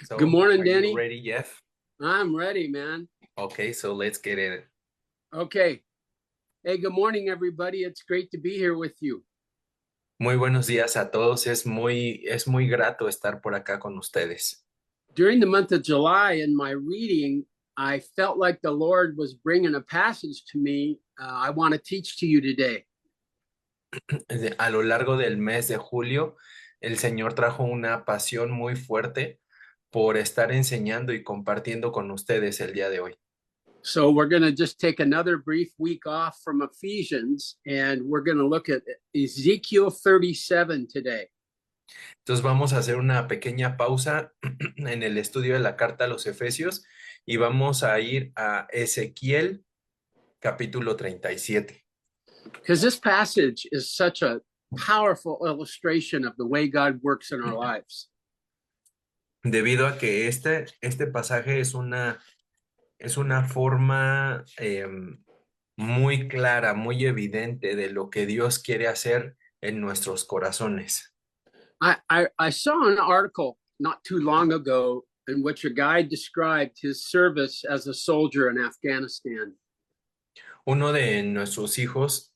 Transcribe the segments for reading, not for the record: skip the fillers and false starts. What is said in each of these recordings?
So, Good morning, are you Danny. ready, Jeff? I'm ready, man. Okay, so let's get it. Okay. Hey, good morning, everybody. It's great to be here with you. Muy buenos días a todos. Es muy grato estar por acá con ustedes. During the month of July, in my reading, I felt like the Lord was bringing a passage to me I want to teach to you today. A lo largo del mes de julio, el Señor trajo una pasión muy fuerte por estar enseñando y compartiendo con ustedes el día de hoy. So we're going to just take another brief week off from Ephesians, and we're going to look at Ezekiel 37 today. Entonces vamos a hacer una pequeña pausa en el estudio de la carta a los Efesios y vamos a ir a Ezequiel capítulo 37. Because this passage is such a powerful illustration of the way God works in our lives. Debido a que este pasaje es una forma muy clara, muy evidente de lo que Dios quiere hacer en nuestros corazones. I saw an article not too long ago in which a guy described his service as a soldier in Afghanistan. Uno de nuestros hijos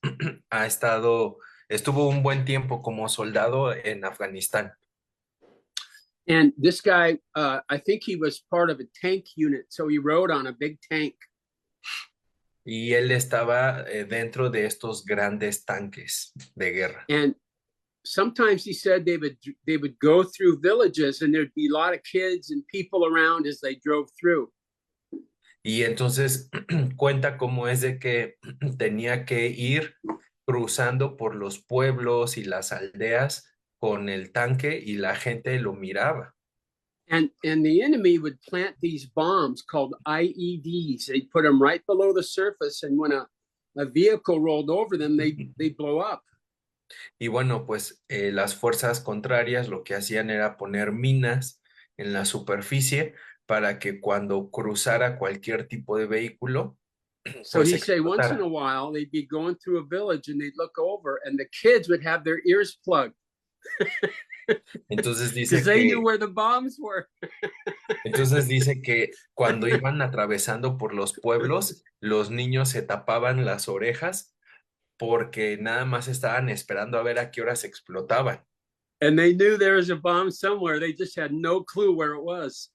estuvo un buen tiempo como soldado en Afganistán. And this guy, I think he was part of a tank unit, so he rode on a big tank. Y él estaba dentro de estos grandes tanques de guerra. And sometimes he said they would go through villages and there'd be a lot of kids and people around as they drove through. Y entonces cuenta cómo es de que tenía que ir cruzando por los pueblos y las aldeas con el tanque y la gente lo miraba. And the enemy would plant these bombs called IEDs. They'd put them right below the surface, and when a vehicle rolled over them, they blow up. Y bueno, pues las fuerzas contrarias lo que hacían era poner minas en la superficie para que cuando cruzara cualquier tipo de vehículo, So pues he say once in explotara. a while they'd be going through a village and they'd look over and the kids would have their ears plugged Entonces because dice they knew que where the bombs were. Entonces dice que cuando iban atravesando por los pueblos, los niños se tapaban las orejas porque nada más estaban esperando a ver a qué horas explotaban. And they knew there was a bomb somewhere. They just had no clue where it was.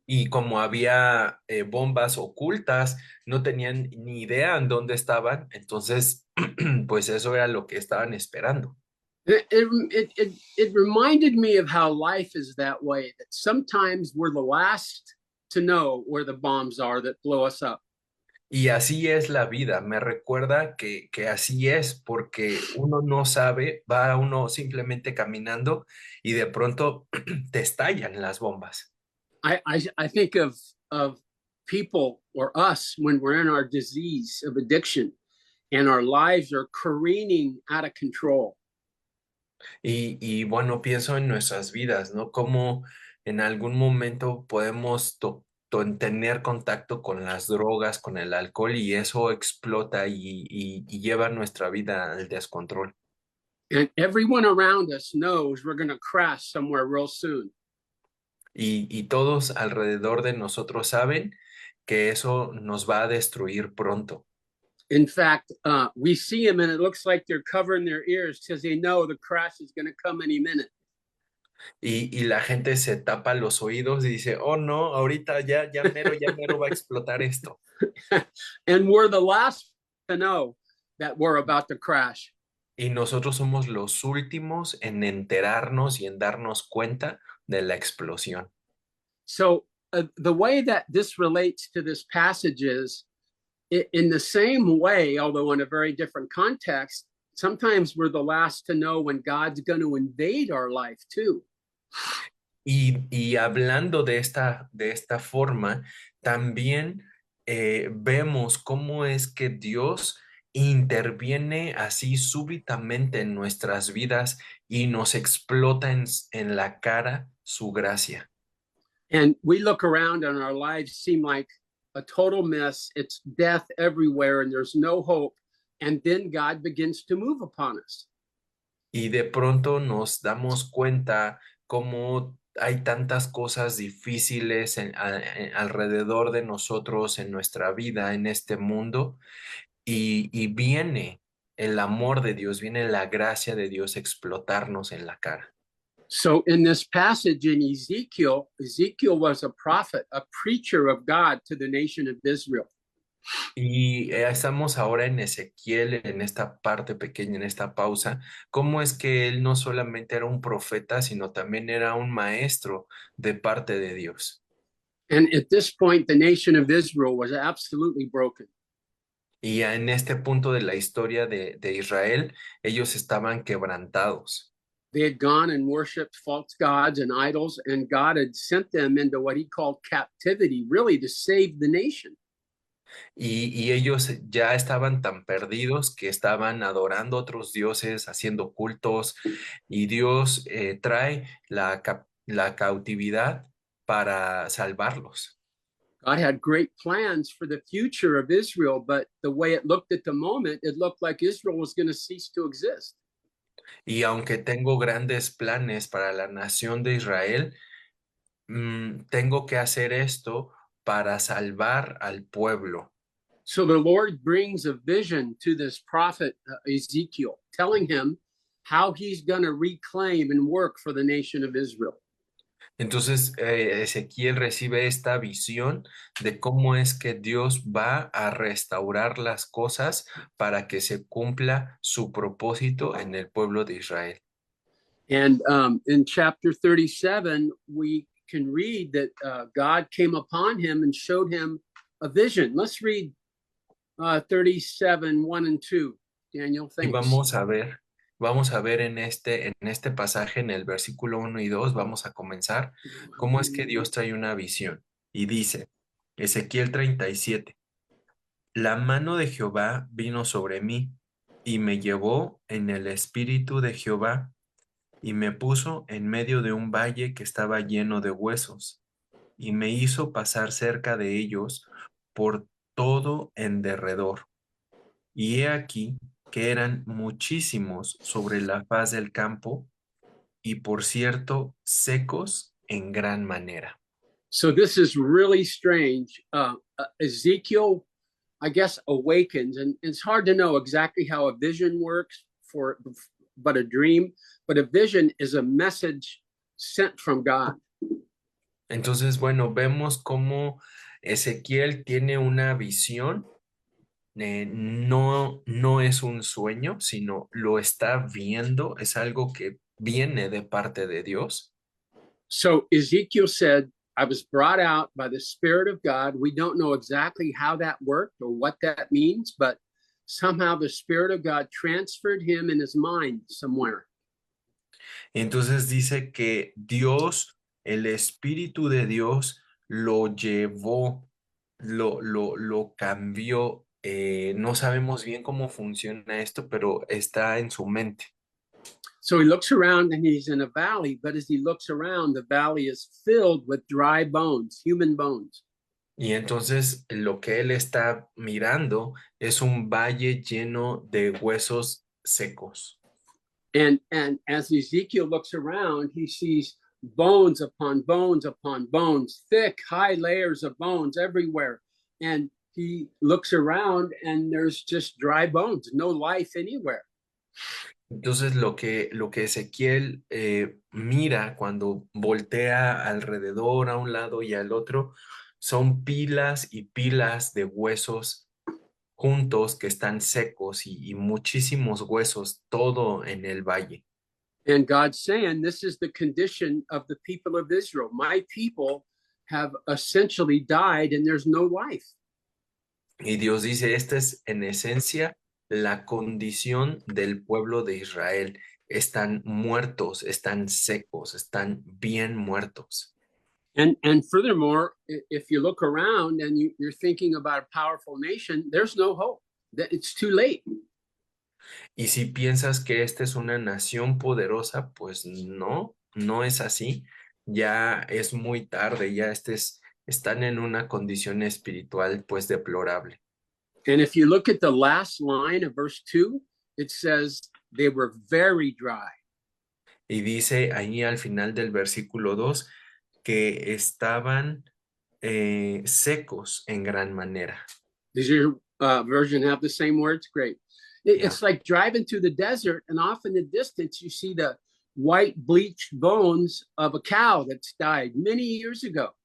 Y como había bombas ocultas, no tenían ni idea en dónde estaban, entonces pues eso era lo que estaban esperando. It reminded me of how life is that way, that sometimes we're the last to know where the bombs are that blow us up. Y así es la vida, me recuerda que así es, porque uno no sabe, va uno simplemente caminando y de pronto te estallan las bombas. I think of people or us when we're in our disease of addiction and our lives are careening out of control. Y bueno, pienso en nuestras vidas, ¿no? Cómo en algún momento podemos tener contacto con las drogas, con el alcohol y eso explota y lleva nuestra vida al descontrol. And everyone around us knows we're going to crash somewhere real soon. Y todos alrededor de nosotros saben que eso nos va a destruir pronto. In fact, we see them and it looks like they're covering their ears because they know the crash is going to come any minute. Y la gente se tapa los oídos y dice, oh no, ahorita ya mero va a explotar esto. And we're the last to know that we're about to crash. Y nosotros somos los últimos en enterarnos y en darnos cuenta de la explosión. So the way that this relates to this passage is in the same way, although in a very different context, sometimes we're the last to know when God's going to invade our life too. Y hablando de esta forma, también vemos cómo es que Dios interviene así súbitamente en nuestras vidas y nos explota en la cara su gracia. And we look around and our lives seem like a total mess. It's death everywhere and there's no hope. And then God begins to move upon us. Y de pronto nos damos cuenta cómo hay tantas cosas difíciles alrededor de nosotros en nuestra vida, en este mundo, y viene el amor de Dios, viene la gracia de Dios a explotarnos en la cara. So in this passage in Ezekiel, Ezekiel was a prophet, a preacher of God to the nation of Israel. Y estamos ahora en Ezequiel, en esta parte pequeña, en esta pausa, cómo es que él no solamente era un profeta, sino también era un maestro de parte de Dios. And at this point, the nation of Israel was absolutely broken. Y en este punto de la historia de Israel, ellos estaban quebrantados. They had gone and worshiped false gods and idols, and God had sent them into what he called captivity, really to save the nation. Y ellos ya estaban tan perdidos que estaban adorando otros dioses, haciendo cultos, y Dios trae la cautividad para salvarlos. God had great plans for the future of Israel, but the way it looked at the moment, it looked like Israel was going to cease to exist. Y aunque tengo grandes planes para la nación de Israel, tengo que hacer esto para salvar al pueblo. So the Lord brings a vision to this prophet Ezekiel, telling him how he's going to reclaim and work for the nation of Israel. Entonces, Ezequiel recibe esta visión de cómo es que Dios va a restaurar las cosas para que se cumpla su propósito en el pueblo de Israel. And in chapter 37, we can read that God came upon him and showed him a vision. Let's read 37, 1 and 2. Daniel, Y thanks. vamos a ver en este pasaje, en el versículo 1 y 2, vamos a comenzar cómo es que Dios trae una visión. Y dice, Ezequiel 37, la mano de Jehová vino sobre mí y me llevó en el espíritu de Jehová y me puso en medio de un valle que estaba lleno de huesos y me hizo pasar cerca de ellos por todo en derredor. Y he aquí que eran muchísimos sobre la faz del campo y por cierto secos en gran manera. So this is really strange. Ezekiel, I guess, awakens, and it's hard to know exactly how a vision works for, but a dream. But a vision is a message sent from God. Entonces, bueno, vemos cómo Ezequiel tiene una visión. No es un sueño, sino lo está viendo, es algo que viene de parte de Dios. So Ezekiel said, I was brought out by the Spirit of God. We don't know exactly how that worked or what that means, but somehow the Spirit of God transferred him in his mind somewhere. Entonces dice que Dios, el Espíritu de Dios, lo llevó, lo cambió. No sabemos bien cómo funciona esto, pero está en su mente. So he looks around and he's in a valley, but as he looks around, the valley is filled with dry bones, human bones. Y entonces lo que él está mirando es un valle lleno de huesos secos. And as Ezekiel looks around, he sees bones upon bones upon bones, thick, high layers of bones everywhere. And he looks around and there's just dry bones, no life anywhere. Entonces lo que Ezequiel mira cuando voltea alrededor a un lado y al otro son pilas y pilas de huesos juntos que están secos y muchísimos huesos, todo en el valle. And God's saying, this is the condition of the people of Israel. My people have essentially died and there's no life. Y Dios dice, esta es en esencia la condición del pueblo de Israel. Están muertos, están secos, están bien muertos. And furthermore, if you look around and you're thinking about a powerful nation, there's no hope. It's too late. Y si piensas que esta es una nación poderosa, pues no, no es así. Ya es muy tarde, están en una condición espiritual pues deplorable. And if you look at the last line of verse 2, it says they were very dry. Y dice ahí al final del versículo 2 que estaban secos en gran manera. Does your version have the same words? Great. Ya. It's like driving through the desert, and off in the distance, you see the white bleached bones of a cow that's died many years ago.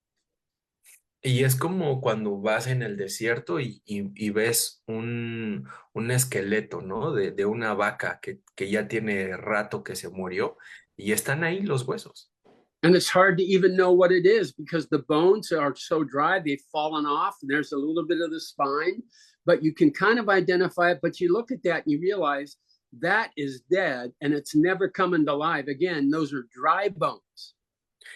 Y es como cuando vas en el desierto y ves un esqueleto, ¿no? De una vaca que ya tiene rato que se murió y están ahí los huesos. And it's hard to even know what it is because the bones are so dry, they've fallen off, and there's a little bit of the spine, but you can kind of identify it. But you look at that and you realize that is dead and it's never coming to life again. Those are dry bones.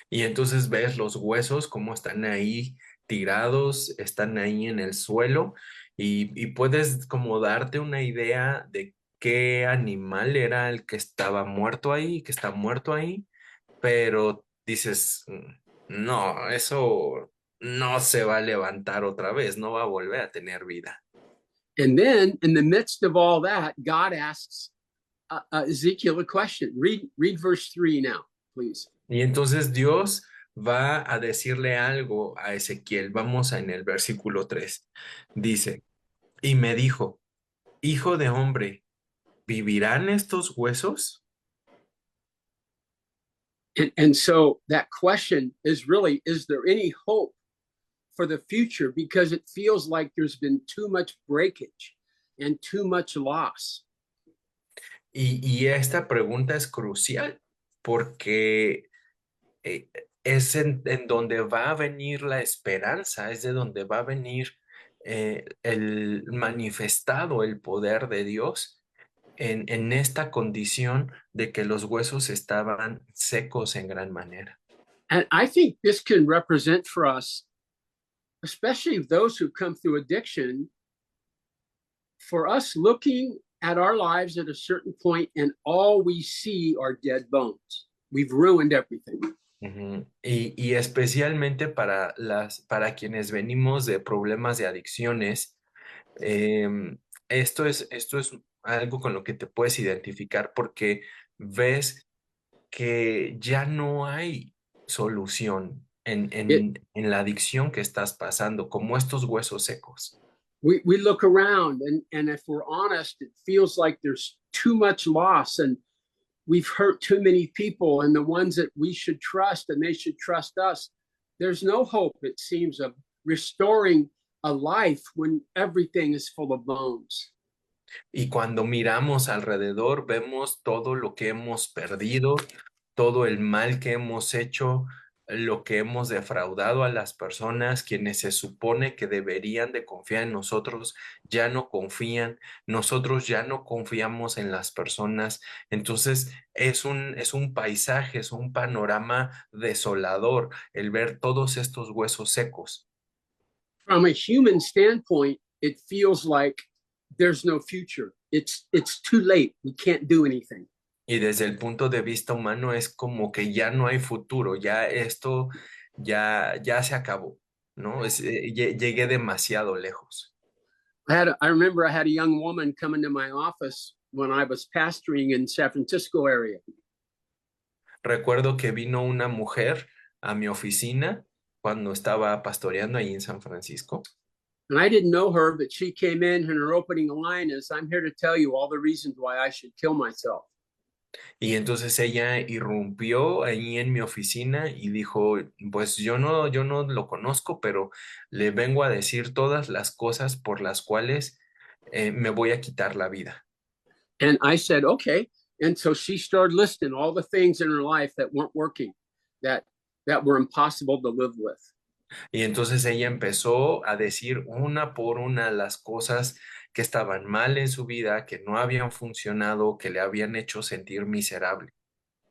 Y entonces ves los huesos como están ahí tirados, están ahí en el suelo y puedes como darte una idea de qué animal era el que estaba muerto ahí, que está muerto ahí, pero dices, no, eso no se va a levantar otra vez, no va a volver a tener vida. And then in the midst of all that, God asks Ezekiel a question. Read verse 3 now, please. Y entonces Dios va a decirle algo a Ezequiel. Vamos en el versículo 3. Dice, y me dijo, hijo de hombre, ¿vivirán estos huesos? And so that question is really, is there any hope for the future? Because it feels like there's been too much breakage and too much loss. Y esta pregunta es crucial porque eh, es en donde va a venir la esperanza, es de donde va a venir el manifestado el poder de Dios en esta condición de que los huesos estaban secos en gran manera. And I think this can represent for us, especially those who come through addiction, for us looking at our lives at a certain point and all we see are dead bones. We've ruined everything. Ujú. Y especialmente para quienes venimos de problemas de adicciones, esto es algo con lo que te puedes identificar porque ves que ya no hay solución It en la adicción que estás pasando, como estos huesos secos. we look around and if we're honest, it feels like there's too much loss and we've hurt too many people and the ones that we should trust and they should trust us. There's no hope, it seems, of restoring a life when everything is full of bones. Y cuando miramos alrededor, vemos todo lo que hemos perdido, todo el mal que hemos hecho, lo que hemos defraudado a las personas, quienes se supone que deberían de confiar en nosotros, ya no confían, nosotros ya no confiamos en las personas. Entonces es un paisaje, es un panorama desolador el ver todos estos huesos secos. From a human standpoint, it feels like there's no future. It's too late. We can't do anything. Y desde el punto de vista humano es como que ya no hay futuro, ya esto ya se acabó, ¿no? Llegué demasiado lejos. I remember I had a young woman come into my office when I was pastoring in San Francisco area. Recuerdo que vino una mujer a mi oficina cuando estaba pastoreando ahí en San Francisco. And I didn't know her, but she came in and her opening line is, I'm here to tell you all the reasons why I should kill myself. Y entonces ella irrumpió ahí en mi oficina y dijo, pues yo no lo conozco, pero le vengo a decir todas las cosas por las cuales me voy a quitar la vida. And I said, okay. And so she started listing all the things in her life that weren't working, that that were impossible to live with. Y entonces ella empezó a decir una por una las cosas que estaban mal en su vida, que no habían funcionado, que le habían hecho sentir miserable.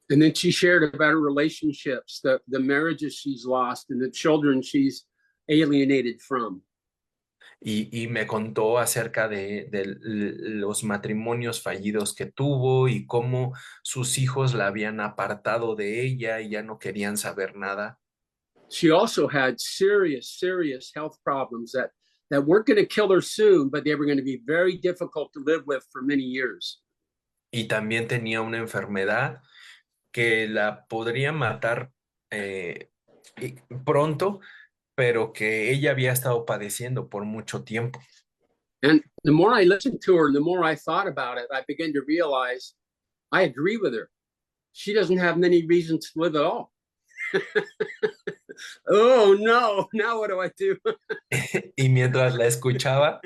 And then she shared about her relationships, the marriages she's lost, and the children she's alienated from. Y me contó acerca de los matrimonios fallidos que tuvo y cómo sus hijos la habían apartado de ella y ya no querían saber nada. She also had serious health problems that weren't going to kill her soon, but they were going to be very difficult to live with for many years. Y también tenía una enfermedad que la podría matar eh, y- pronto, pero que ella había estado padeciendo por mucho tiempo. And the more I listened to her, and the more I thought about it, I began to realize I agree with her. She doesn't have many reasons to live at all. Oh no, now what do I do? Y mientras la escuchaba,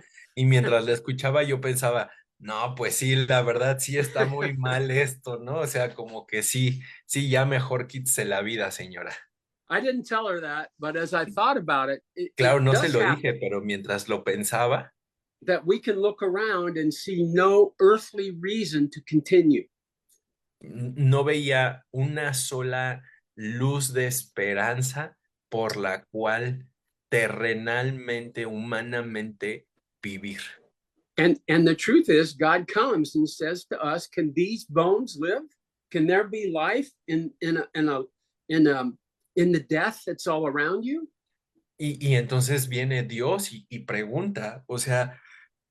yo pensaba, no, pues sí, la verdad sí está muy mal esto, ¿no? O sea, como que sí, sí, ya mejor quítese la vida, señora. I didn't tell her that, but as I thought about it, it Claro, no se does lo happen dije, pero mientras lo pensaba, that we can look around and see no earthly reason to continue. no veía una sola luz de esperanza por la cual terrenalmente, humanamente vivir. And the truth is, God comes and says to us, "Can these bones live? Can there be life in a in the death that's all around you?" Y entonces viene Dios y pregunta, o sea,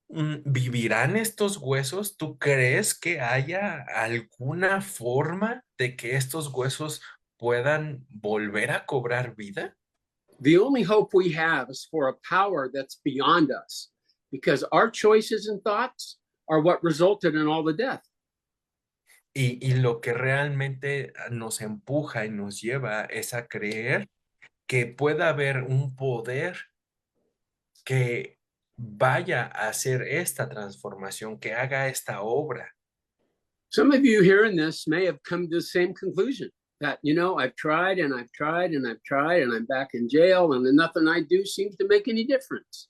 ¿vivirán estos huesos? ¿Tú crees que haya alguna forma de que estos huesos puedan volver a cobrar vida? The only hope we have is for a power that's beyond us, because our choices and thoughts are what resulted in all the death. Y lo que realmente nos empuja y nos lleva es a creer que pueda haber un poder que vaya a hacer esta transformación, que haga esta obra. Some of you hearing this may have come to the same conclusion that, I've tried and I've tried and I've tried and I'm back in jail and then nothing I do seems to make any difference.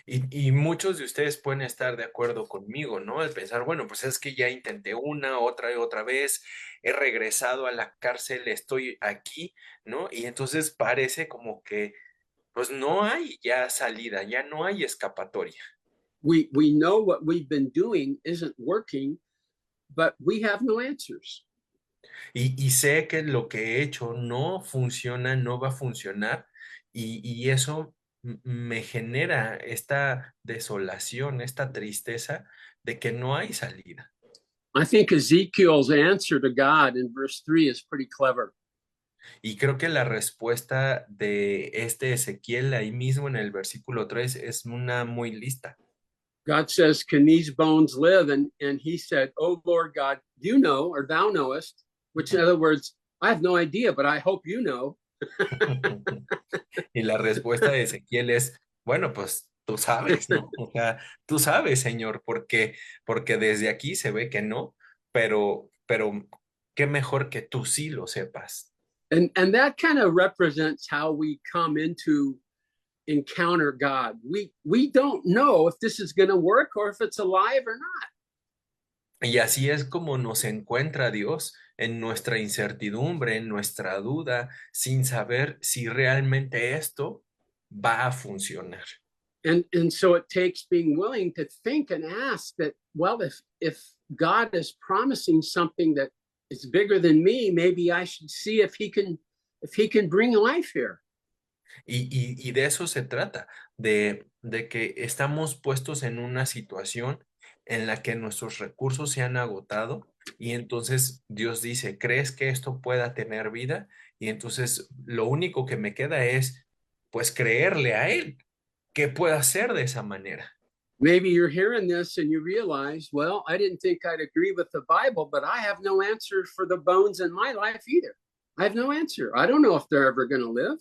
Y muchos de ustedes pueden estar de acuerdo conmigo, ¿no? Al pensar, bueno, pues es que ya intenté una, otra y otra vez, he regresado a la cárcel, estoy aquí, ¿no? Y entonces parece como que, pues no hay ya salida, ya no hay escapatoria. We know what we've been doing isn't working, but we have no answers. Y sé que lo que he hecho no funciona, no va a funcionar, y eso me genera esta desolación, esta tristeza de que no hay salida. I think Ezekiel's answer to God in verse 3 is pretty clever. Y creo que la respuesta de este Ezequiel ahí mismo en el versículo 3 es una muy lista. God says, "Can these bones live?" And he said, "Oh Lord God, you know, or thou knowest," which in other words, I have no idea, but I hope you know. Y la respuesta de Ezequiel es, bueno, pues tú sabes, ¿no? O sea, tú sabes, Señor, porque desde aquí se ve que no, pero qué mejor que tú sí lo sepas. And that kind of represents how we come into encounter God. We don't know if this is going to work or if it's alive or not. Y así es como nos encuentra Dios en nuestra incertidumbre, en nuestra duda, sin saber si realmente esto va a funcionar. And so it takes being willing to think and ask that, well, if God is promising something that is bigger than me, maybe I should see if he can bring life here. Y de eso se trata, de que estamos puestos en una situación en la que nuestros recursos se han agotado y entonces Dios dice, ¿crees que esto pueda tener vida? Y entonces lo único que me queda es, pues, creerle a Él, que pueda hacer de esa manera. Maybe you're hearing this and you realize, well, I didn't think I'd agree with the Bible, but I have no answer for the bones in my life either. I have no answer. I don't know if they're ever going to live.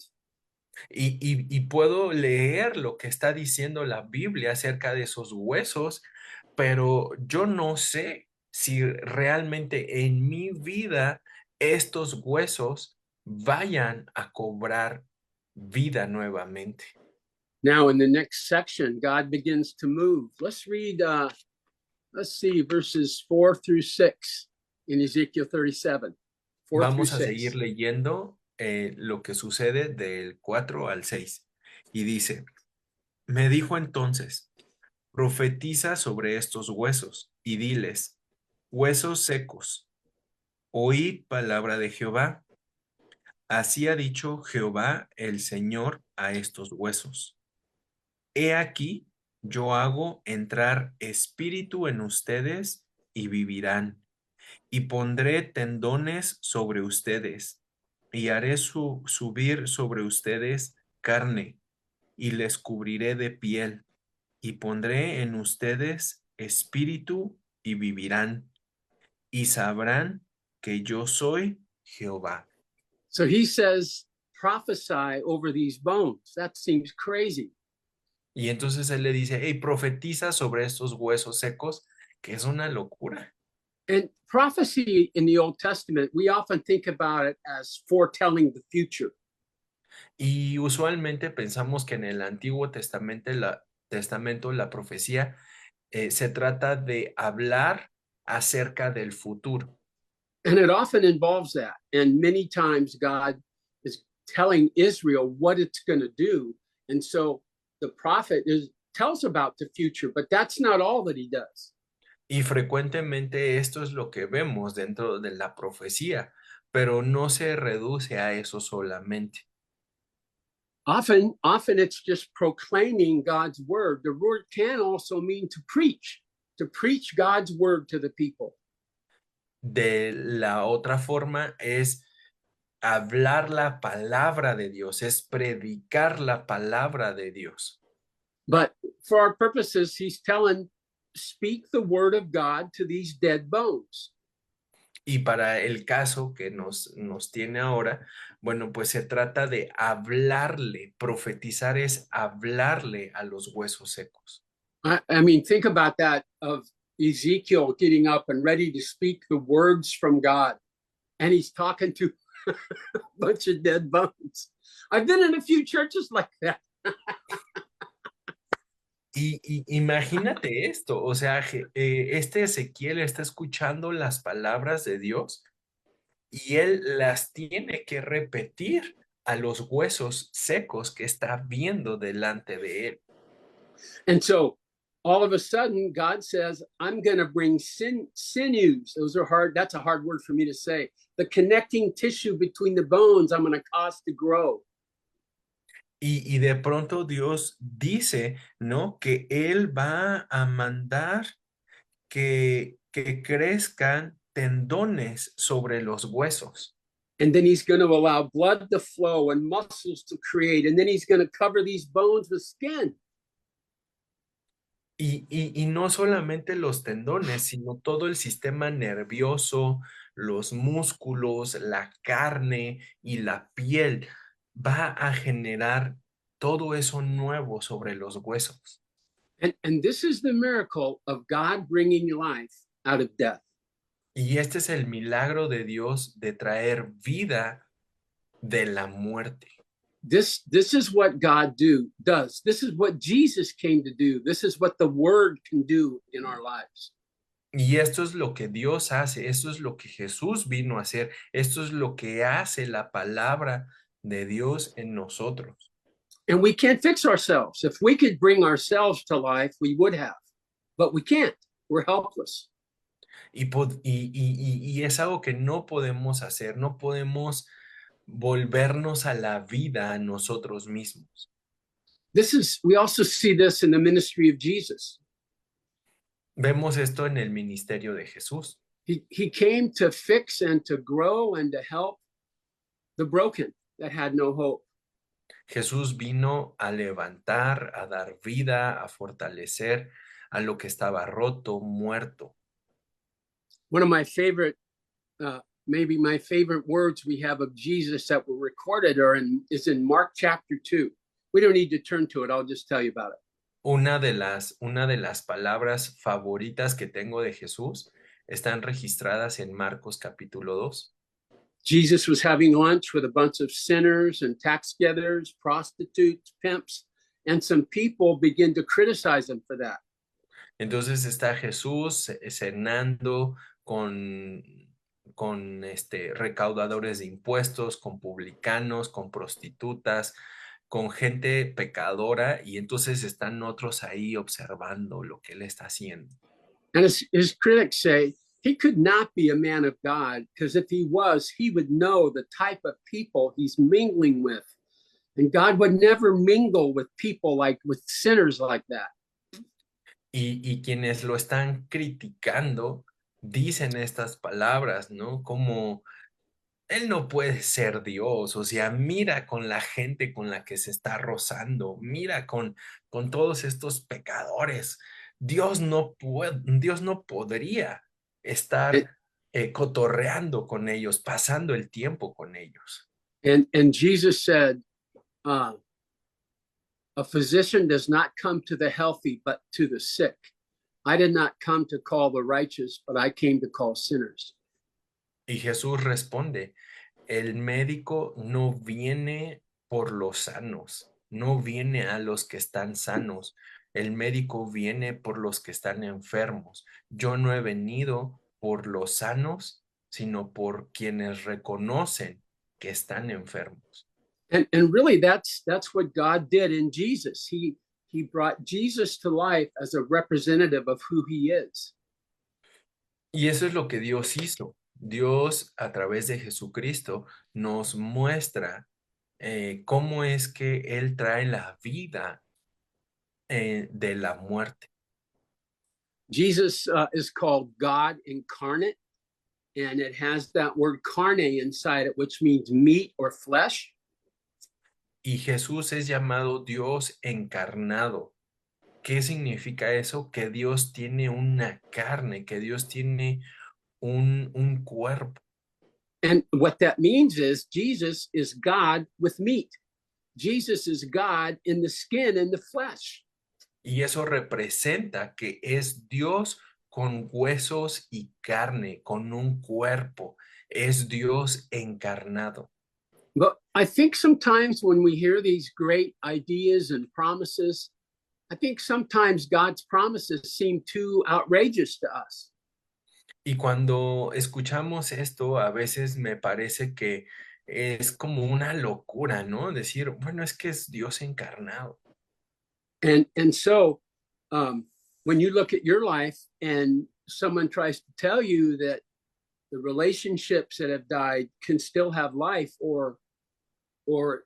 Y puedo leer lo que está diciendo la Biblia acerca de esos huesos, pero yo no sé si realmente en mi vida estos huesos vayan a cobrar vida nuevamente. Now, in the next section, God begins to move. Let's read, let's see, verses 4 through 6 in Ezekiel 37. 4 through Vamos a seguir 6. leyendo lo que sucede del 4 al 6. Y dice, me dijo entonces, profetiza sobre estos huesos y diles, huesos secos, oíd palabra de Jehová. Así ha dicho Jehová el Señor a estos huesos. He aquí, yo hago entrar espíritu en ustedes y vivirán, y pondré tendones sobre ustedes, y haré subir sobre ustedes carne, y les cubriré de piel, y pondré en ustedes espíritu, y vivirán, y sabrán que yo soy Jehová. So he says, prophesy over these bones. That seems crazy. Y entonces él le dice, hey, profetiza sobre estos huesos secos, que es una locura. And prophecy in the Old Testament, we often think about it as foretelling the future. Y usualmente pensamos que en el Antiguo Testamento la profecía se trata de hablar acerca del futuro. And it often involves that. And many times God is telling Israel what it's going to do. And so the prophet tells about the future, but that's not all that he does. Y frecuentemente esto es lo que vemos dentro de la profecía, pero no se reduce a eso solamente. Often it's just proclaiming God's word. The word can also mean to preach God's word to the people. De la otra forma es hablar la palabra de Dios, es predicar la palabra de Dios. But for our purposes, he's telling, speak the word of God to these dead bones. Y para el caso que nos tiene ahora, bueno, pues se trata de hablarle, profetizar es hablarle a los huesos secos. I mean, think about that of Ezekiel getting up and ready to speak the words from God. And he's talking to a bunch of dead bones. I've been in a few churches like that. Y imagínate esto, o sea, este Ezequiel está escuchando las palabras de Dios y él las tiene que repetir a los huesos secos que está viendo delante de él. And so all of a sudden, God says, I'm going to bring sinews. Those are hard. That's a hard word for me to say. The connecting tissue between the bones, I'm going to cause to grow. Y de pronto Dios dice, ¿no? Que Él va a mandar que crezcan tendones sobre los huesos. And then he's going to allow blood to flow and muscles to create. And then he's going to cover these bones with skin. Y no solamente los tendones, sino todo el sistema nervioso, los músculos, la carne y la piel va a generar todo eso nuevo sobre los huesos. And this is the miracle of God bringing life out of death. Y este es el milagro de Dios de traer vida de la muerte. This is what God does. This is what Jesus came to do. This is what the word can do in our lives. Y esto es lo que Dios hace, esto es lo que Jesús vino a hacer, esto es lo que hace la palabra de Dios en nosotros. And we can't fix ourselves. If we could bring ourselves to life, we would have, but we can't. We're helpless. Y es algo que no podemos hacer, no podemos volvernos a la vida a nosotros mismos. We also see this in the ministry of Jesus. Vemos esto en el ministerio de Jesús. He came to fix and to grow and to help the broken that had no hope. Jesús vino a levantar, a dar vida, a fortalecer a lo que estaba roto, muerto. One of my favorite, maybe my favorite words we have of Jesus that were recorded is in Mark chapter 2. We don't need to turn to it. I'll just tell you about it. Una de las palabras favoritas que tengo de Jesús están registradas en Marcos capítulo 2. Jesus was having lunch with a bunch of sinners and tax gatherers, prostitutes, pimps, and some people begin to criticize him for that. Entonces está Jesús cenando con recaudadores de impuestos, con publicanos, con prostitutas, con gente pecadora, y entonces están otros ahí observando lo que él está haciendo. And his critics say he could not be a man of God, because if he was, he would know the type of people he's mingling with. And God would never mingle with people with sinners like that. Y quienes lo están criticando dicen estas palabras, ¿no? Como él no puede ser Dios, o sea, mira con la gente con la que se está rozando, mira con todos estos pecadores. Dios no podría estar And, cotorreando con ellos, pasando el tiempo con ellos. and Jesus said, uh, a physician does not come to the healthy, but to the sick. I did not come to call the righteous, but I came to call sinners. Y Jesús responde, el médico no viene por los sanos, no viene a los que están sanos, el médico viene por los que están enfermos. Yo no he venido por los sanos, sino por quienes reconocen que están enfermos. And really that's what God did in Jesus. He brought Jesus to life as a representative of who he is. Y eso es lo que Dios hizo. Dios, a través de Jesucristo, nos muestra cómo es que Él trae la vida de la muerte. Jesus is called God incarnate, and it has that word carne inside it, which means meat or flesh. Y Jesús es llamado Dios encarnado. ¿Qué significa eso? Que Dios tiene una carne, que Dios tiene un cuerpo. And what that means is Jesus is God with meat. Jesus is God in the skin and the flesh. Y eso representa que es Dios con huesos y carne, con un cuerpo. Es Dios encarnado. But I think sometimes when we hear these great ideas and promises, I think sometimes God's promises seem too outrageous to us. Y cuando escuchamos esto, a veces me parece que es como una locura, ¿no? Decir, bueno, es que es Dios encarnado. And so when you look at your life and someone tries to tell you that the relationships that have died can still have life, or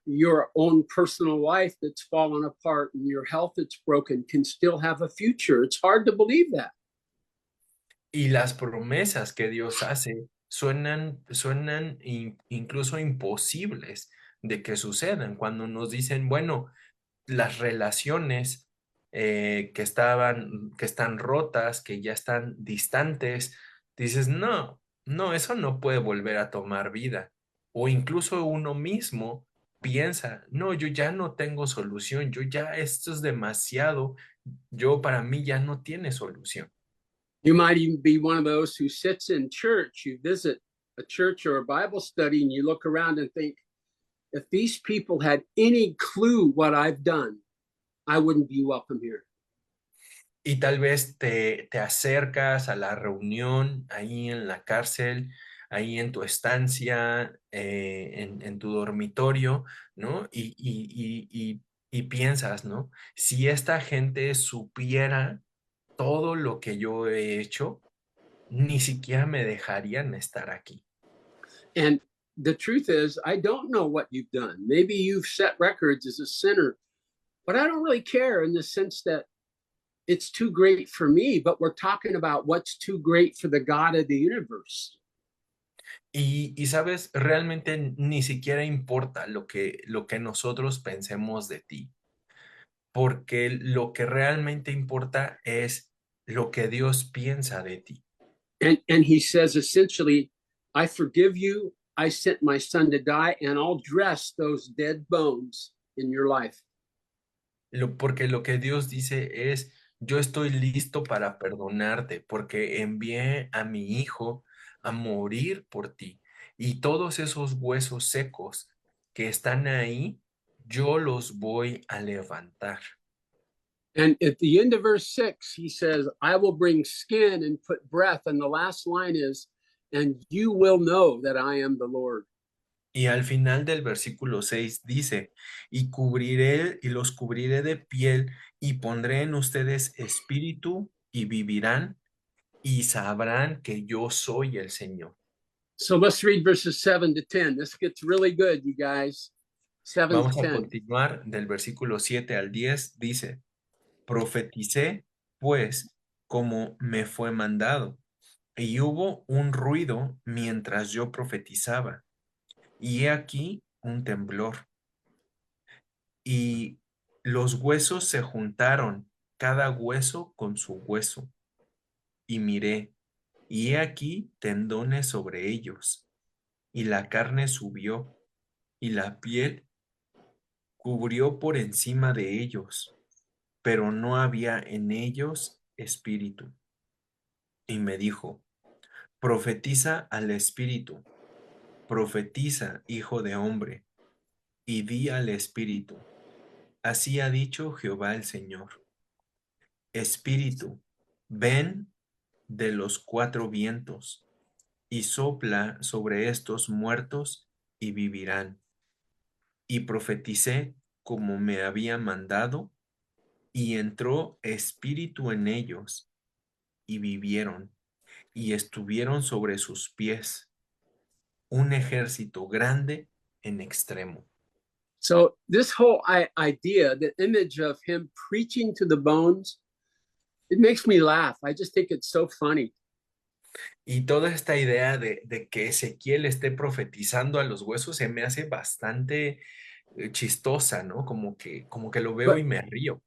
your own personal life that's fallen apart and your health that's broken can still have a future, it's hard to believe that. Y las promesas que Dios hace suenan incluso imposibles de que sucedan. Cuando nos dicen, bueno, las relaciones que están rotas, que ya están distantes, dices, no, no, eso no puede volver a tomar vida. O incluso uno mismo piensa, no, yo ya no tengo solución, yo ya esto es demasiado, yo para mí ya no tiene solución. You might even be one of those who sits in church, you visit a church or a Bible study, and you look around and think, if these people had any clue what I've done, I wouldn't be welcome here. Y tal vez te acercas a la reunión ahí en la cárcel, ahí en tu estancia, en tu dormitorio, ¿no? Y piensas, ¿no? Si esta gente supiera todo lo que yo he hecho, ni siquiera me dejarían estar aquí. And the truth is, I don't know what you've done. Maybe you've set records as a sinner, but I don't really care in the sense that it's too great for me, but we're talking about what's too great for the God of the universe. Y sabes, realmente ni siquiera importa lo que nosotros pensemos de ti, porque lo que realmente importa es lo que Dios piensa de ti. And he says essentially, I forgive you. I sent my son to die, and I'll dress those dead bones in your life. Porque lo que Dios dice es, yo estoy listo para perdonarte, porque envié a mi hijo a morir por ti. Y todos esos huesos secos que están ahí, yo los voy a levantar. And at the end of verse 6, he says, I will bring skin and put breath. And the last line is, and you will know that I am the Lord. Y al final del versículo 6 dice, y cubriré y los cubriré de piel y pondré en ustedes espíritu y vivirán y sabrán que yo soy el Señor. So let's read verses 7 to 10. This gets really good, you guys. 7 to Vamos a 10. continuar del versículo 7 al 10, dice, profeticé pues como me fue mandado Y hubo un ruido mientras yo profetizaba, y he aquí un temblor, y los huesos se juntaron, cada hueso con su hueso, y miré, y he aquí tendones sobre ellos, y la carne subió, y la piel cubrió por encima de ellos, pero no había en ellos espíritu. Y me dijo, profetiza al espíritu, profetiza, hijo de hombre, y di al espíritu, así ha dicho Jehová el Señor. Espíritu, ven de los cuatro vientos, y sopla sobre estos muertos, y vivirán. Y profeticé como me había mandado, y entró espíritu en ellos, y vivieron, y estuvieron sobre sus pies, un ejército grande en extremo. So this whole idea, the image of him preaching to the bones, it makes me laugh. I just think it's so funny. Y toda esta idea de que Ezequiel esté profetizando a los huesos se me hace bastante chistosa, ¿no? Como que lo veo But y me río.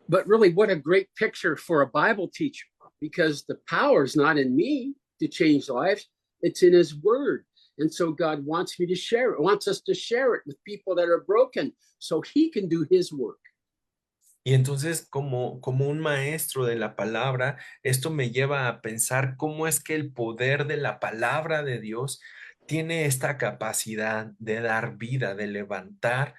but really, what a great picture for a Bible teacher, because the power is not in me to change lives, it's in his word. And so God wants me to share it, wants us to share it with people that are broken so he can do his work. Y entonces, como un maestro de la palabra, esto me lleva a pensar cómo es que el poder de la palabra de Dios tiene esta capacidad de dar vida, de levantar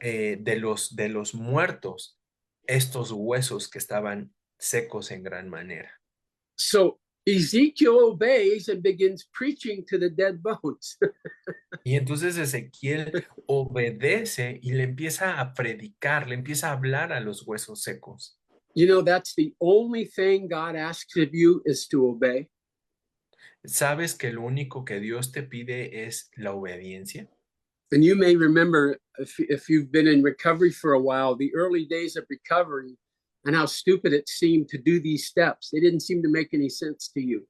de los muertos estos huesos que estaban secos en gran manera. So Ezekiel obeys and begins preaching to the dead bones. Y entonces Ezequiel obedece y le empieza a predicar, le empieza a hablar a los huesos secos. You know, that's the only thing God asks of you is to obey. ¿Sabes que lo único que Dios te pide es la obediencia? And you may remember, if you've been in recovery for a while, the early days of recovery and how stupid it seemed to do these steps. They didn't seem to make any sense to you.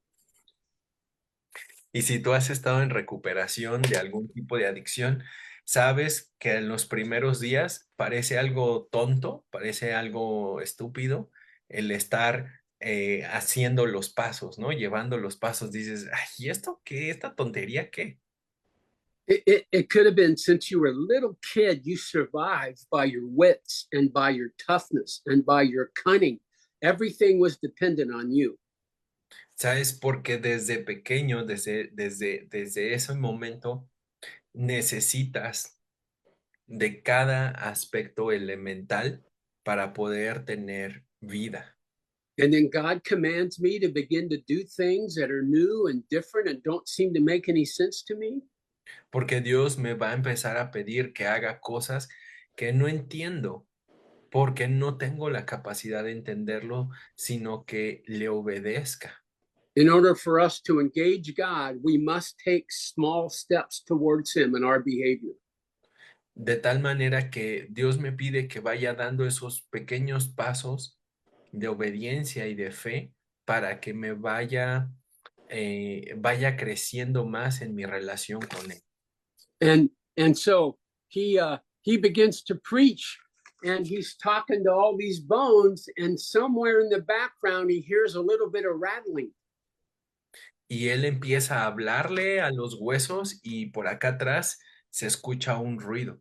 Y si tú has estado en recuperación de algún tipo de adicción, sabes que en los primeros días parece algo tonto, parece algo estúpido el estar haciendo los pasos, ¿no? Llevando los pasos, dices, ay, ¿y esto qué? ¿Esta tontería qué? It could have been since you were a little kid, you survived by your wits and by your toughness and by your cunning. Everything was dependent on you. ¿Sabes? Porque desde pequeño, desde ese momento, necesitas de cada aspecto elemental para poder tener vida. And then God commands me to begin to do things that are new and different and don't seem to make any sense to me. Porque Dios me va a empezar a pedir que haga cosas que no entiendo, porque no tengo la capacidad de entenderlo, sino que le obedezca. In order for us to engage God, we must take small steps towards Him in our behavior. De tal manera que Dios me pide que vaya dando esos pequeños pasos de obediencia y de fe para que me vaya creciendo más en mi relación con Él. And so he begins to preach, and he's talking to all these bones, and somewhere in the background he hears a little bit of rattling. Y Él empieza a hablarle a los huesos y por acá atrás se escucha un ruido.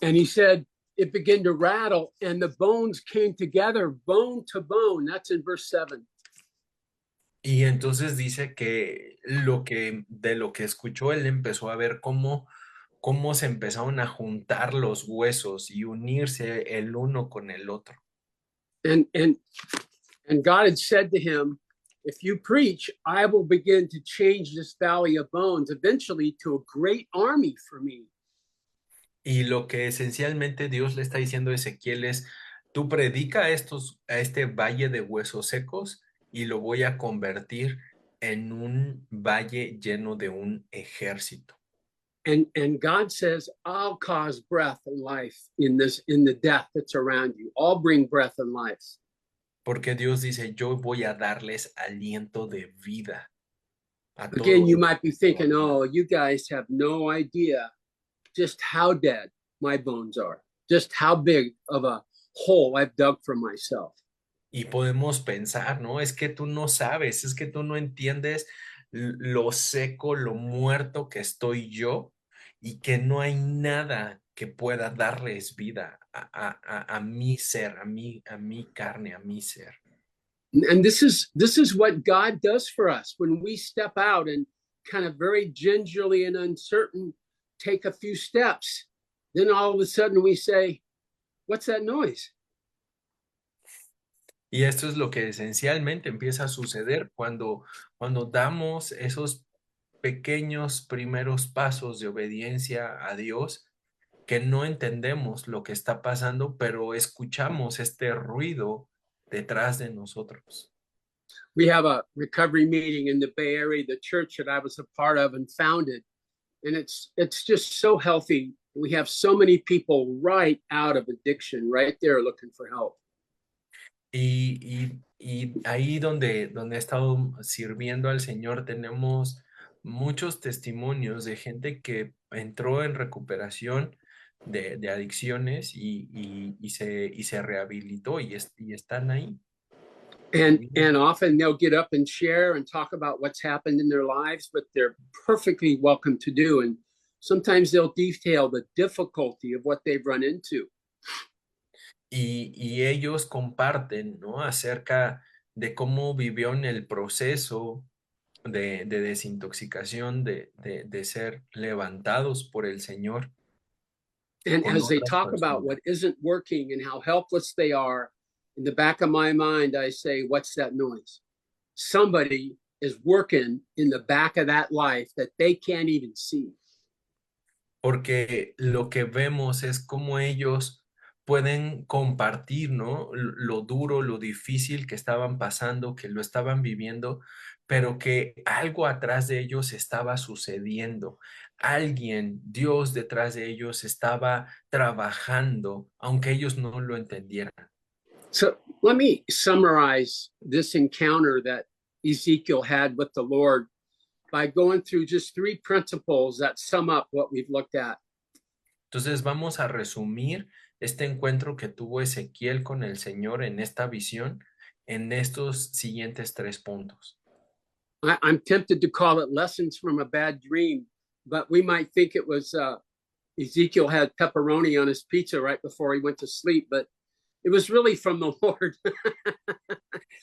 And he said it began to rattle, and the bones came together, bone to bone. That's in verse 7. Y entonces dice que de lo que escuchó, él empezó a ver cómo se empezaron a juntar los huesos y unirse el uno con el otro. And and and God had said to him, if you preach, I will begin to change this valley of bones eventually to a great army for me. Y lo que esencialmente Dios le está diciendo a Ezequiel es, tú predica a este valle de huesos secos y lo voy a convertir en un valle lleno de un ejército. And God says, I'll cause breath and life in the death that's around you. I'll bring breath and life. porque Dios dice, yo voy a darles aliento de vida a Again, todos you los might be que están thinking, dormidos. oh, you guys have no idea just how dead my bones are, just how big of a hole I've dug for myself. Y podemos pensar, ¿no? Es que tú no sabes, es que tú no entiendes lo seco, lo muerto que estoy yo y que no hay nada que pueda darles vida a mi ser, a mi carne, a mi ser. And this is what God does for us when we step out and kind of very gingerly and uncertain take a few steps. Then all of a sudden we say, "What's that noise?" Y esto es lo que esencialmente empieza a suceder cuando damos esos pequeños primeros pasos de obediencia a Dios, que no entendemos lo que está pasando, pero escuchamos este ruido detrás de nosotros. We have a recovery meeting in the Bay Area, the church that I was a part of and founded, and it's just so healthy. We have so many people right out of addiction, right there looking for help. Y ahí donde he estado sirviendo al Señor, tenemos muchos testimonios de gente que entró en recuperación de adicciones y se rehabilitó y están ahí. And often they'll get up and share and talk about what's happened in their lives, but they're perfectly welcome to do. And sometimes they'll detail the difficulty of what they've run into. Y ellos comparten, ¿no? Acerca de cómo vivió en el proceso de desintoxicación, de ser levantados por el Señor And con as they otras talk about personas. what isn't working and how helpless they are, in the back of my mind, I say, what's that noise? Somebody is working in the back of that life that they can't even see. Porque lo que vemos es cómo ellos pueden compartir, ¿no? Lo duro, lo difícil que estaban pasando, que lo estaban viviendo, pero que algo atrás de ellos estaba sucediendo. Alguien, Dios detrás de ellos estaba trabajando, aunque ellos no lo entendieran. So let me summarize this encounter that Ezekiel had with the Lord by going through just three principles that sum up what we've looked at. Entonces vamos a resumir este encuentro que tuvo Ezequiel con el Señor en esta visión en estos siguientes 3 puntos. I'm tempted to call it lessons from a bad dream, but we might think it was Ezekiel had pepperoni on his pizza right before he went to sleep, but it was really from the Lord.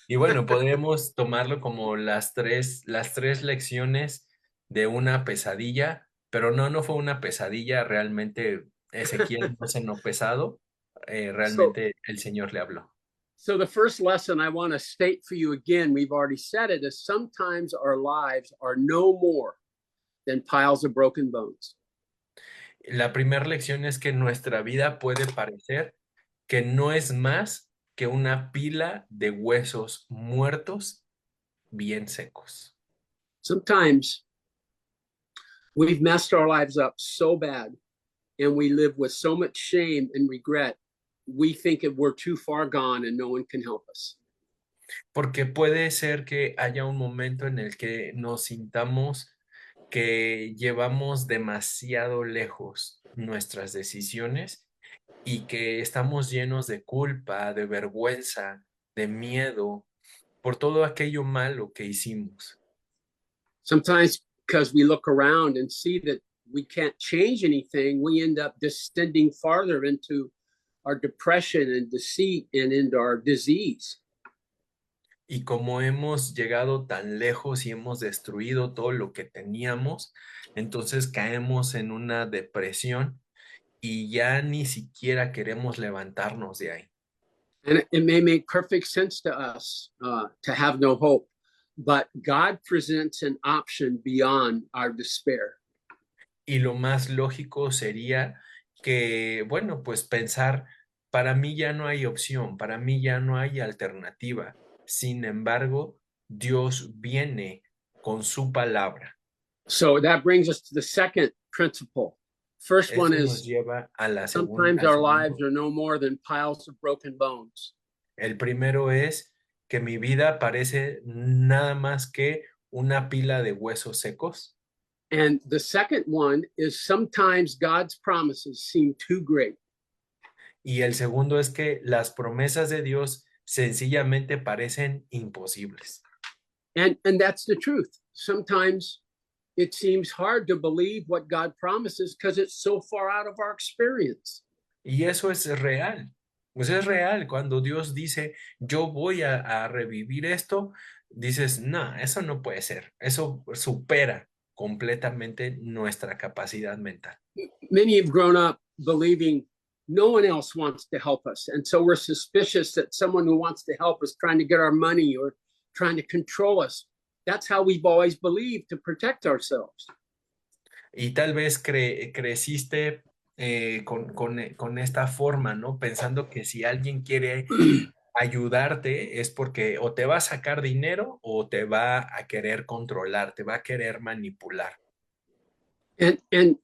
Y bueno, podemos tomarlo como las tres lecciones de una pesadilla, pero no fue una pesadilla, realmente Ezequiel no cenó pesado, so, realmente el Señor le habló. so the first lesson I want to state for you again, we've already said it, is sometimes our lives are no more than piles of broken bones. La primera lección es que nuestra vida puede parecer que no es más que una pila de huesos muertos bien secos. Sometimes we've messed our lives up so bad and we live with so much shame and regret, we think we're too far gone and no one can help us. Porque puede ser que haya un momento en el que nos sintamos que llevamos demasiado lejos nuestras decisiones y que estamos llenos de culpa, de vergüenza, de miedo por todo aquello malo que hicimos. Sometimes because we look around and see that we can't change anything, we end up descending farther into our depression and deceit and into our disease. Y como hemos llegado tan lejos y hemos destruido todo lo que teníamos, entonces caemos en una depresión y ya ni siquiera queremos levantarnos de ahí. And it may make perfect sense to us to have no hope, but God presents an option beyond our despair. Y lo más lógico sería que, bueno, pues pensar, para mí ya no hay opción, para mí ya no hay alternativa. Sin embargo, Dios viene con su palabra. So that brings us to the second principle. First one Esto nos is lleva a sometimes al our lives segundo. are no more than piles of broken bones. El primero es que mi vida parece nada más que una pila de huesos secos. And the second one is sometimes God's promises seem too great. Y el segundo es que las promesas de Dios sencillamente parecen imposibles. And that's the truth. Sometimes it seems hard to believe what God promises because it's so far out of our experience. Y eso es real. Pues es real. Cuando Dios dice, yo voy a revivir esto, dices, no, eso no puede ser. Eso supera completamente nuestra capacidad mental. Many have grown up believing no one else wants to help us. And so we're suspicious that someone who wants to help us trying to get our money or trying to control us. That's how we've always believed to protect ourselves. Y tal vez creciste con esta forma, ¿no? Pensando que si alguien quiere ayudarte es porque o te va a sacar dinero o te va a querer controlar, te va a querer manipular. And and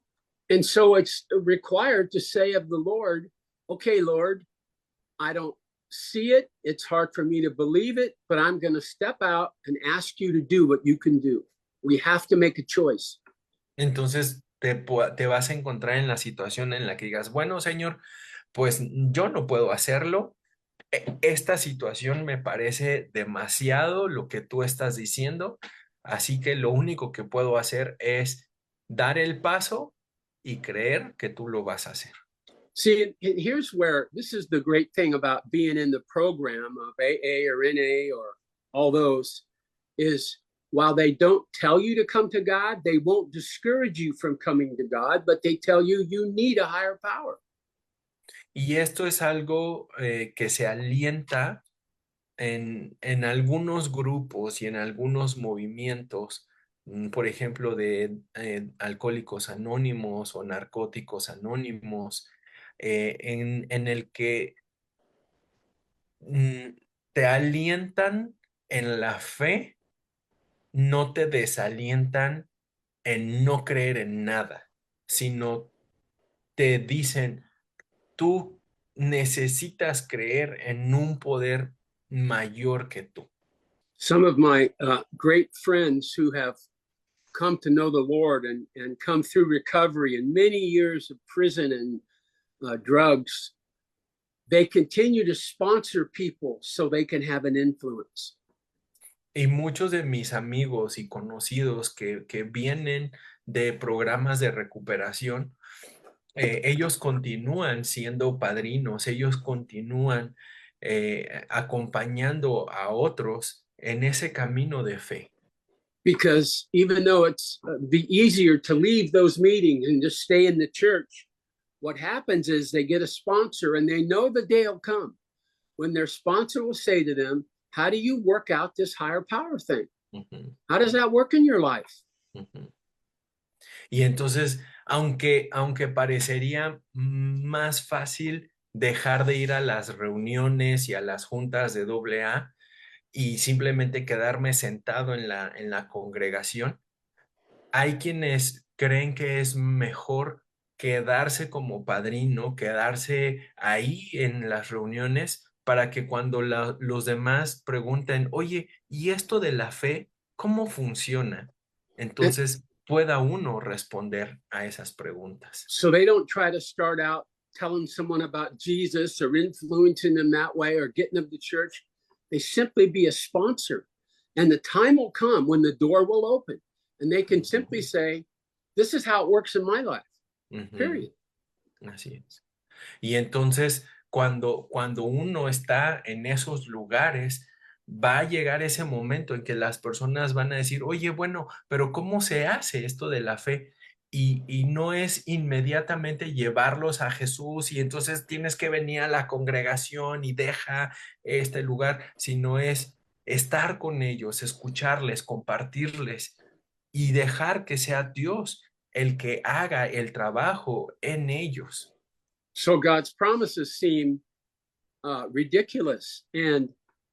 and so it's required to say of the Lord, okay, Lord, I don't see it. It's hard for me to believe it, but I'm going to step out and ask you to do what you can do. We have to make a choice. Entonces te vas a encontrar en la situación en la que digas, bueno, Señor, pues yo no puedo hacerlo. Esta situación me parece demasiado lo que tú estás diciendo, así que lo único que puedo hacer es dar el paso y creer que tú lo vas a hacer. See, here's where this is the great thing about being in the program of AA or NA or all those is while they don't tell you to come to God, they won't discourage you from coming to God, but they tell you you need a higher power. Y esto es algo que se alienta en algunos grupos y en algunos movimientos, por ejemplo, de alcohólicos anónimos o narcóticos anónimos, en el que mm, te alientan en la fe, no te desalientan en no creer en nada, sino te dicen, tú necesitas creer en un poder mayor que tú. Some of my great friends who have come to know the Lord and come through recovery and many years of prison and drugs, they continue to sponsor people so they can have an influence. Y muchos de mis amigos y conocidos que vienen de programas de recuperación, ellos continúan siendo padrinos, ellos continúan acompañando a otros en ese camino de fe. Because even though it's be easier to leave those meetings and just stay in the church, what happens is they get a sponsor and they know the day will come when their sponsor will say to them, how do you work out this higher power thing? Ujú, How does that work in your life? ujú. Y entonces, aunque parecería más fácil dejar de ir a las reuniones y a las juntas de AA y simplemente quedarme sentado en la congregación, hay quienes creen que es mejor quedarse como padrino, quedarse ahí en las reuniones para que cuando los demás pregunten, oye, ¿y esto de la fe, cómo funciona? And Entonces pueda uno responder a esas preguntas. so they don't try to start out telling someone about Jesus or influencing them that way or getting them to church. They simply be a sponsor. And the time will come when the door will open and they can simply say, this is how it works in my life, Ujú, period. así es. Y entonces, cuando uno está en esos lugares, va a llegar ese momento en que las personas van a decir, oye, bueno, pero ¿cómo se hace esto de la fe? Y no es inmediatamente llevarlos a Jesús y entonces tienes que venir a la congregación y deja este lugar, sino es estar con ellos, escucharles, compartirles y dejar que sea Dios el que haga el trabajo en ellos. So God's promises seem ridiculous, and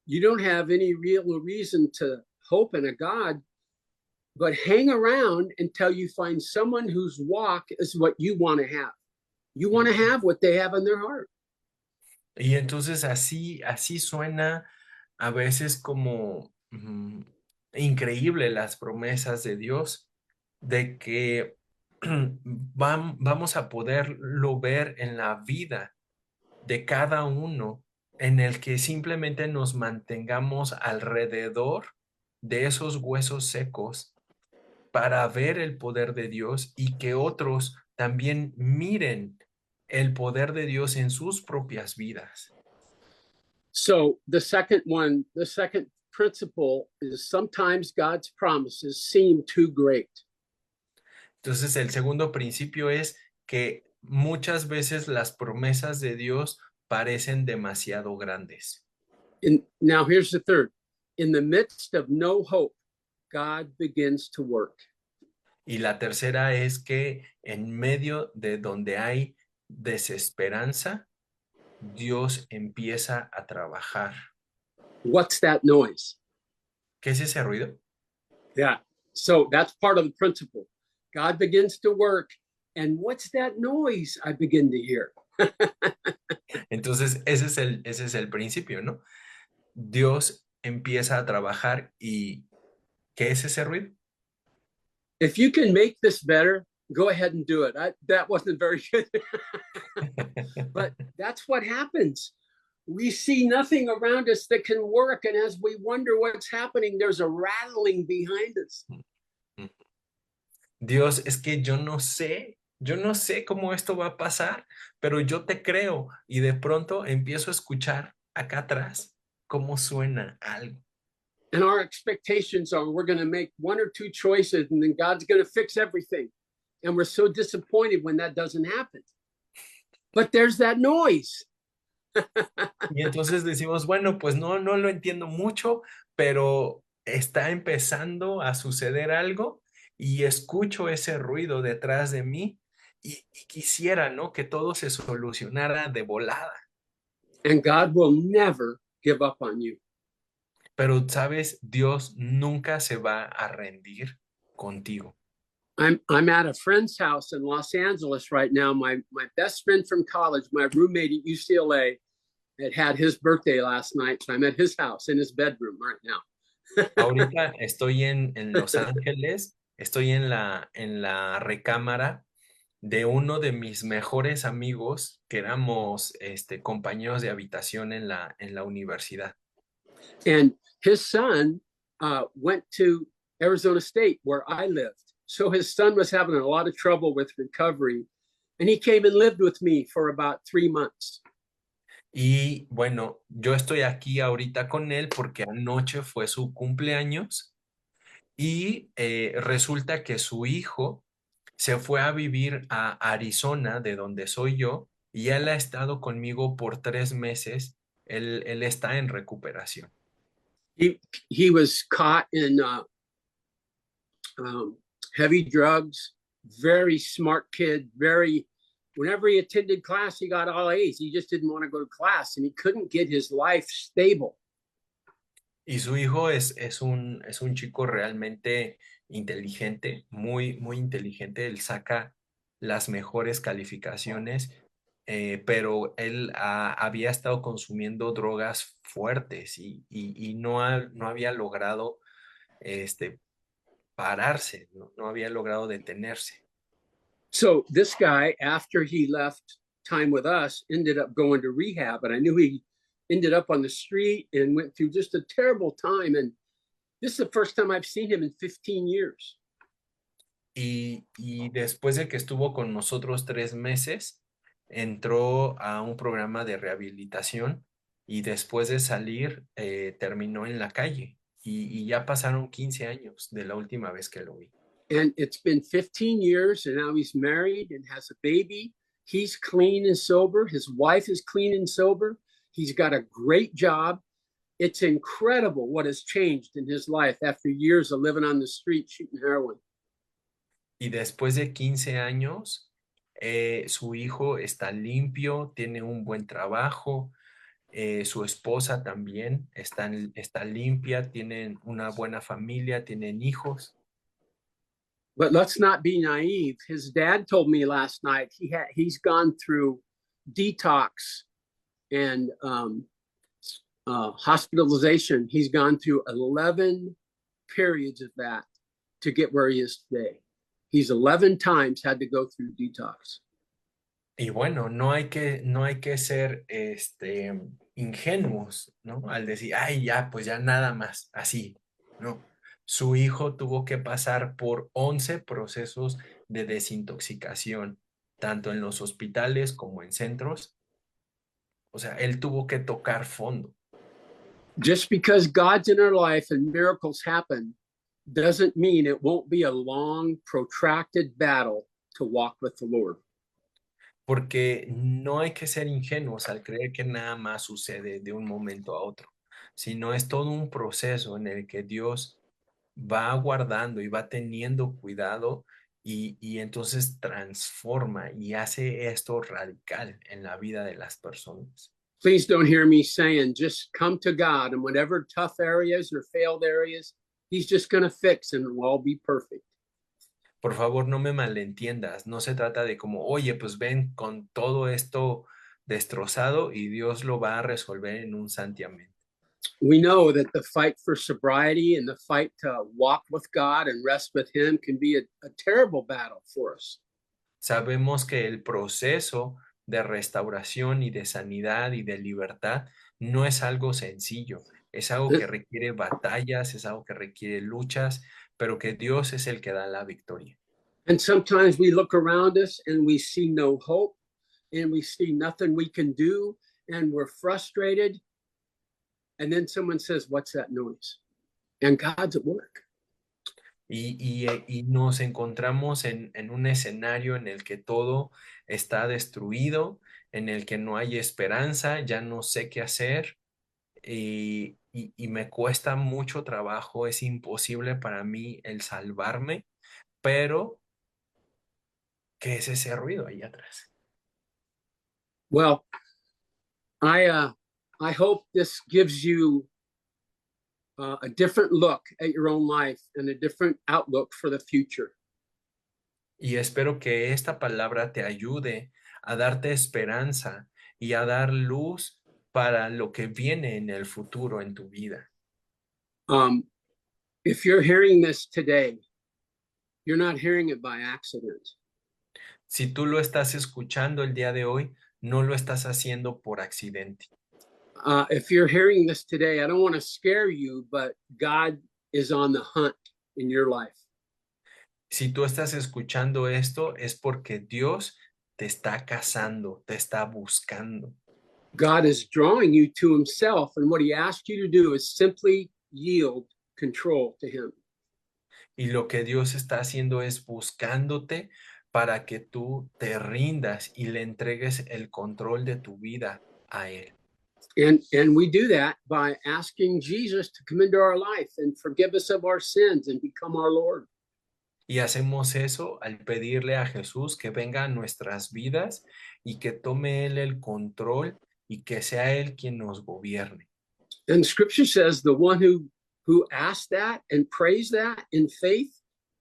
you don't have any real reason to hope in a God, but hang around until you find someone whose walk is what you want to have. You want to have what they have in their heart. Y entonces así suena a veces como increíble las promesas de Dios, de que vamos a poderlo ver en la vida de cada uno, en el que simplemente nos mantengamos alrededor de esos huesos secos para ver el poder de Dios y que otros también miren el poder de Dios en sus propias vidas. So the second principle is sometimes God's promises seem too great. Entonces, el segundo principio es que muchas veces las promesas de Dios parecen demasiado grandes. And now here's the third. In the midst of no hope, God begins to work. Y la tercera es que en medio de donde hay desesperanza, Dios empieza a trabajar. What's that noise? ¿Qué es ese ruido? Yeah. So that's part of the principle. God begins to work. And what's that noise I begin to hear? Entonces, ese es el principio, ¿no? Dios empieza a trabajar y ¿qué es ese ruido? If you can make this better, go ahead and do it. That wasn't very good. But that's what happens. We see nothing around us that can work. And as we wonder what's happening, there's a rattling behind us. Dios, es que yo no sé cómo esto va a pasar, pero yo te creo y de pronto empiezo a escuchar acá atrás cómo suena algo. And our expectations are we're going to make one or two choices and then God's going to fix everything. And we're so disappointed when that doesn't happen. But there's that noise. Y entonces decimos, bueno, pues no lo entiendo mucho, pero está empezando a suceder algo y escucho ese ruido detrás de mí y quisiera, ¿no? Que todo se solucionara de volada. And God will never give up on you. Pero, ¿sabes? Dios nunca se va a rendir contigo. I'm at a friend's house in Los Angeles right now. My best friend from college, my roommate at UCLA, had his birthday last night. So I'm at his house in his bedroom right now. Ahorita estoy en Los Ángeles, estoy en la recámara de uno de mis mejores amigos, que éramos compañeros de habitación en la universidad. And his son went to Arizona State, where I lived. So his son was having a lot of trouble with recovery. And he came and lived with me for about 3 months. Y bueno, yo estoy aquí ahorita con él porque anoche fue su cumpleaños y resulta que su hijo se fue a vivir a Arizona, de donde soy yo, y él ha estado conmigo por 3 meses. Él está en recuperación. He was caught in heavy drugs, very smart kid, whenever he attended class, he got all A's. He just didn't want to go to class and he couldn't get his life stable. Y su hijo es un chico realmente inteligente, muy, muy inteligente. Él saca las mejores calificaciones, pero él había estado consumiendo drogas fuertes y no había logrado este, pararse, no había logrado detenerse. So this guy, after he left time with us, ended up going to rehab. And I knew he ended up on the street and went through just a terrible time. And this is the first time I've seen him in 15 years. Y después de que estuvo con nosotros 3 meses, entró a un programa de rehabilitación y después de salir terminó en la calle. Y ya pasaron 15 años de la última vez que lo vi. And it's been 15 years and now he's married and has a baby. He's clean and sober. His wife is clean and sober. He's got a great job. It's incredible what has changed in his life after years of living on the street shooting heroin. Y después de 15 años, su hijo está limpio, tiene un buen trabajo, su esposa también está limpia, tienen una buena familia, tienen hijos. But let's not be naive. His dad told me last night he's gone through detox and hospitalization. He's gone through 11 periods of that to get where he is today. He's 11 times had to go through detox. Y bueno, no hay que ser ingenuos, ¿no? Al decir, ay, ya, pues ya nada más, así, ¿no? Su hijo tuvo que pasar por 11 procesos de desintoxicación, tanto en los hospitales como en centros. O sea, él tuvo que tocar fondo. Just because God's in our life and miracles happen doesn't mean it won't be a long, protracted battle to walk with the Lord. Porque no hay que ser ingenuos al creer que nada más sucede de un momento a otro, sino es todo un proceso en el que Dios va guardando y va teniendo cuidado y entonces transforma y hace esto radical en la vida de las personas. Please don't hear me saying just come to God and whatever tough areas or failed areas, He's just going to fix and it'll all be perfect. Por favor, no me malentiendas, no se trata de como, oye, pues ven con todo esto destrozado y Dios lo va a resolver en un santiamén. We know that the fight for sobriety and the fight to walk with God and rest with Him can be a terrible battle for us. Sabemos que el proceso de restauración y de sanidad y de libertad no es algo sencillo, es algo que requiere batallas, es algo que requiere luchas, pero que Dios es el que da la victoria. And sometimes we look around us and we see no hope and we see nothing we can do and we're frustrated. And then someone says, "What's that noise?" And God's at work. Y nos encontramos en un escenario en el que todo está destruido, en el que no hay esperanza, ya no sé qué hacer y me cuesta mucho trabajo, es imposible para mí el salvarme, pero ¿qué es ese ruido ahí atrás? Well, I hope this gives you a different look at your own life and a different outlook for the future. Y espero que esta palabra te ayude a darte esperanza y a dar luz para lo que viene en el futuro en tu vida. Um, if you're hearing this today, you're not hearing it by accident. Si tú lo estás escuchando el día de hoy, no lo estás haciendo por accidente. If you're hearing this today, I don't want to scare you, but God is on the hunt in your life. Si tú estás escuchando esto, es porque Dios te está cazando, te está buscando. God is drawing you to Himself, and what He asked you to do is simply yield control to Him. Y lo que Dios está haciendo es buscándote para que tú te rindas y le entregues el control de tu vida a Él. And we do that by asking Jesus to come into our life and forgive us of our sins and become our Lord. Y hacemos eso al pedirle a Jesús que venga a nuestras vidas y que tome Él el control y que sea Él quien nos gobierne. And Scripture says the one who asks that and prays that in faith,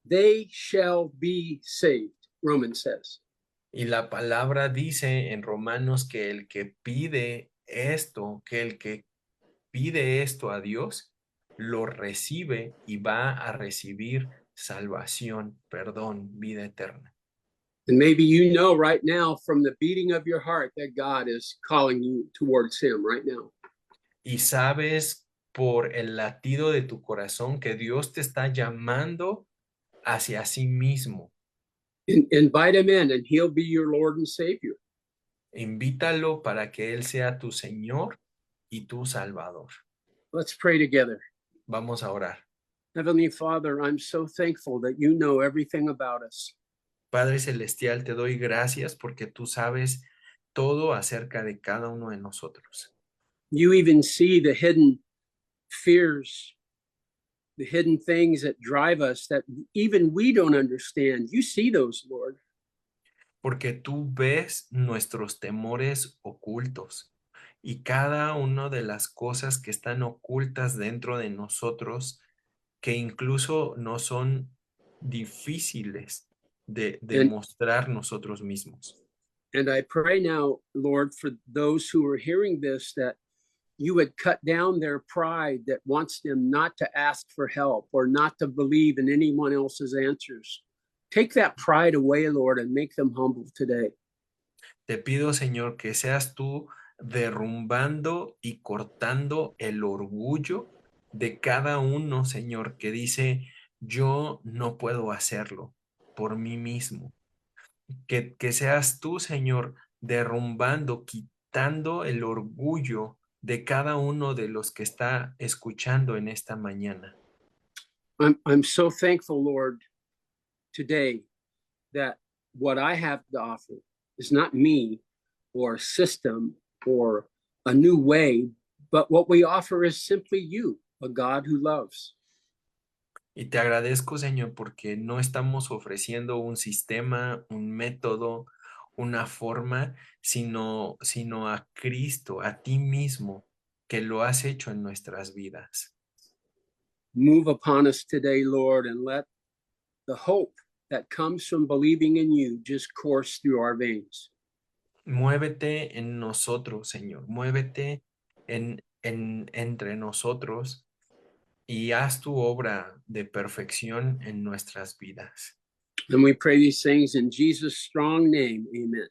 they shall be saved. Romans says. Y la palabra dice en Romanos que el que pide esto, que el que pide esto a Dios, lo recibe y va a recibir salvación, perdón, vida eterna. And maybe you know right now from the beating of your heart that God is calling you towards Him right now. Y sabes por el latido de tu corazón que Dios te está llamando hacia sí mismo. Invite Him in, and He'll be your Lord and Savior. Invítalo para que Él sea tu Señor y tu Salvador. Let's pray together. Vamos a orar. Heavenly Father, I'm so thankful that you know everything about us. Padre Celestial, te doy gracias porque tú sabes todo acerca de cada uno de nosotros. You even see the hidden fears, the hidden things that drive us that even we don't understand. You see those, Lord. Porque tú ves nuestros temores ocultos y cada una de las cosas que están ocultas dentro de nosotros que incluso no son difíciles de And mostrar nosotros mismos. And I pray now, Lord, for those who are hearing this, that you would cut down their pride that wants them not to ask for help or not to believe in anyone else's answers. Take that pride away, Lord, and make them humble today. Te pido, Señor, que seas tú derrumbando y cortando el orgullo de cada uno, Señor, que dice, yo no puedo hacerlo por mí mismo. Que seas tú, Señor, derrumbando, quitando el orgullo de cada uno de los que está escuchando en esta mañana. I'm so thankful, Lord, today that what I have to offer is not me or a system or a new way, but what we offer is simply you, a God who loves. Y te agradezco, Señor, porque no estamos ofreciendo un sistema, un método, una forma, sino a Cristo, a ti mismo, que lo has hecho en nuestras vidas. Move upon us today, Lord, and let the hope that comes from believing in you just course through our veins. Muévete en nosotros, Señor, muévete entre nosotros y haz tu obra de perfección en nuestras vidas. And we pray these things in Jesus' strong name. Amen.